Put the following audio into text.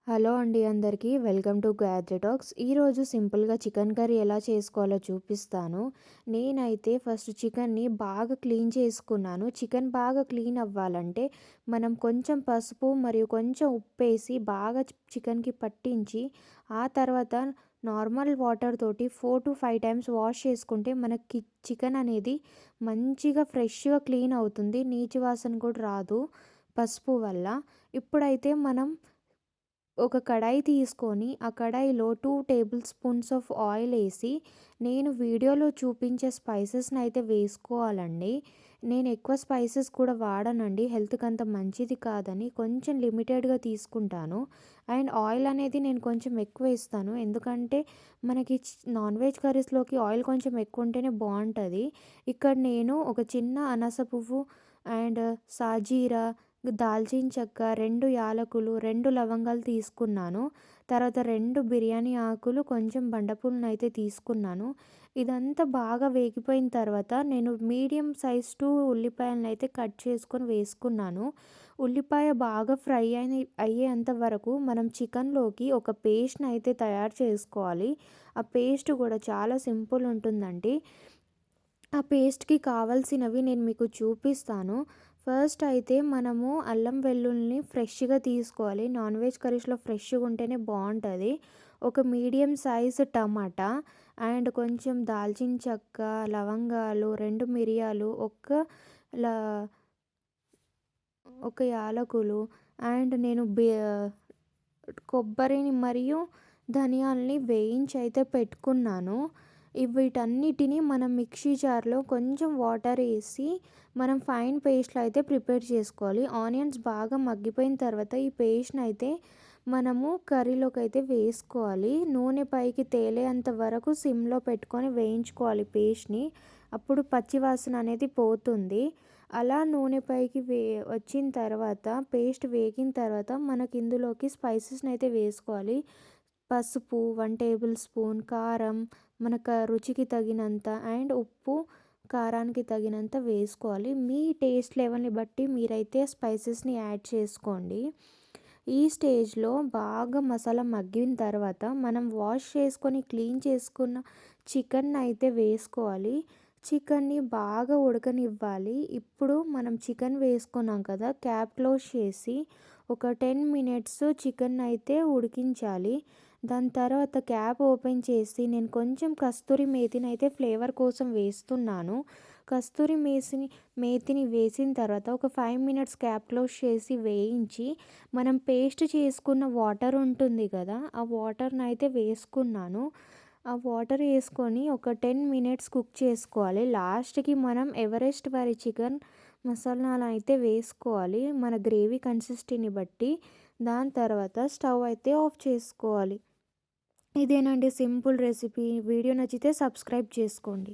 Hello అండి అందరికీ welcome to గ్యాడ్జెటాక్స్. ఈరోజు సింపుల్గా చికెన్ కర్రీ ఎలా చేసుకోవాలో చూపిస్తాను. నేనైతే ఫస్ట్ చికెన్ని బాగా క్లీన్ చేసుకున్నాను. చికెన్ బాగా క్లీన్ అవ్వాలంటే మనం కొంచెం పసుపు మరియు కొంచెం ఉప్పేసి బాగా చికెన్కి పట్టించి ఆ తర్వాత నార్మల్ వాటర్ తోటి 4 to 5 టైమ్స్ వాష్ చేసుకుంటే మనకి చికెన్ అనేది మంచిగా ఫ్రెష్గా క్లీన్ అవుతుంది. నీచు వాసన కూడా రాదు పసుపు వల్ల. ఇప్పుడైతే మనం ఒక కడాయి తీసుకొని ఆ కడాయిలో 2 టేబుల్ స్పూన్స్ ఆఫ్ ఆయిల్ వేసి నేను వీడియోలో చూపించే స్పైసెస్ని అయితే వేసుకోవాలండి. నేను ఎక్కువ స్పైసెస్ కూడా వాడనండి, హెల్త్కి అంత మంచిది కాదని కొంచెం లిమిటెడ్గా తీసుకుంటాను. అండ్ ఆయిల్ అనేది నేను కొంచెం ఎక్కువ వేస్తాను, ఎందుకంటే మనకి నాన్ వెజ్ కర్రీస్లోకి ఆయిల్ కొంచెం ఎక్కువ ఉంటేనే బాగుంటుంది. ఇక్కడ నేను ఒక చిన్న అనాస పువ్వు అండ్ సాజీరా, దాల్చిన చెక్క, 2 యాలకులు, 2 లవంగాలు తీసుకున్నాను. తర్వాత 2 బిర్యానీ ఆకులు, కొంచెం బండపూలనైతే తీసుకున్నాను. ఇదంతా బాగా వేగిపోయిన తర్వాత నేను మీడియం సైజ్ 2 ఉల్లిపాయలనైతే కట్ చేసుకొని వేసుకున్నాను. ఉల్లిపాయ బాగా ఫ్రై అయ్యేంత వరకు మనం చికెన్లోకి ఒక పేస్ట్ని అయితే తయారు చేసుకోవాలి. ఆ పేస్ట్ కూడా చాలా సింపుల్ ఉంటుందండి. ఆ పేస్ట్‌కి కావాల్సినవి నేను మీకు చూపిస్తాను. ఫస్ట్ అయితే మనము అల్లం వెల్లుల్లిని ఫ్రెష్‌గా తీసుకోవాలి. నాన్ వెజ్ కర్రీస్‌లో ఫ్రెష్‌గా ఉంటేనే బావుంటది. ఒక మీడియం సైజ్ టమాటా అండ్ కొంచెం దాల్చిన చెక్క, లవంగాలు, 2 మిరియాలు, ల ఒక యాలకులు అండ్ నేను కొబ్బరిని మరియు ధనియాల్ని వేయించి అయితే పెట్టుకున్నాను. వీటన్నిటిని మనం మిక్సీ జార్లో కొంచెం వాటర్ వేసి మనం ఫైన్ పేస్ట్‌లా అయితే ప్రిపేర్ చేసుకోవాలి. ఆనియన్స్ బాగా మగ్గిపోయిన తర్వాత ఈ పేస్ట్‌ని అయితే మనము కర్రీలోకి అయితే వేసుకోవాలి. నూనె పైకి తేలేంత వరకు సిమ్‌లో పెట్టుకొని వేయించుకోవాలి పేస్ట్‌ని. అప్పుడు పచ్చి వాసన అనేది పోతుంది. అలా నూనె పైకి వచ్చిన తర్వాత పేస్ట్ వేగిన తర్వాత మనకి ఇందులోకి స్పైసెస్‌ని అయితే వేసుకోవాలి. పసుపు 1 టేబుల్ స్పూన్, కారం మనకు రుచికి తగినంత అండ్ ఉప్పు కారానికి తగినంత వేసుకోవాలి. మీ టేస్ట్ లెవెల్ని బట్టి మీరైతే స్పైసెస్ని యాడ్ చేసుకోండి. ఈ స్టేజ్లో బాగా మసాలా మగ్గిన తర్వాత మనం వాష్ చేసుకొని క్లీన్ చేసుకున్న చికెన్ అయితే వేసుకోవాలి. చికెన్ని బాగా ఉడకనివ్వాలి. ఇప్పుడు మనం చికెన్ వేసుకున్నాం కదా, క్యాప్ క్లోజ్ చేసి ఒక 10 మినిట్స్ చికెన్ అయితే ఉడికించాలి. దాని తర్వాత క్యాప్ ఓపెన్ చేసి నేను కొంచెం కస్తూరి మేతిని అయితే ఫ్లేవర్ కోసం వేస్తున్నాను. కస్తూరి మేతిని వేసిన తర్వాత ఒక 5 మినిట్స్ క్యాప్ క్లోజ్ చేసి వేయించి మనం పేస్ట్ చేసుకున్న వాటర్ ఉంటుంది కదా, ఆ వాటర్ని అయితే వేసుకున్నాను. ఆ వాటర్ వేసుకొని ఒక 10 మినిట్స్ కుక్ చేసుకోవాలి. లాస్ట్కి మనం ఎవరెస్ట్ వారి చికెన్ మసాలాను అయితే వేసుకోవాలి మన గ్రేవీ కన్సిస్టెన్సీని బట్టి. దాని తర్వాత స్టవ్ అయితే ఆఫ్ చేసుకోవాలి. ఇదేనండి సింపుల్ రెసిపీ. వీడియో నచ్చితే సబ్స్క్రైబ్ చేసుకోండి.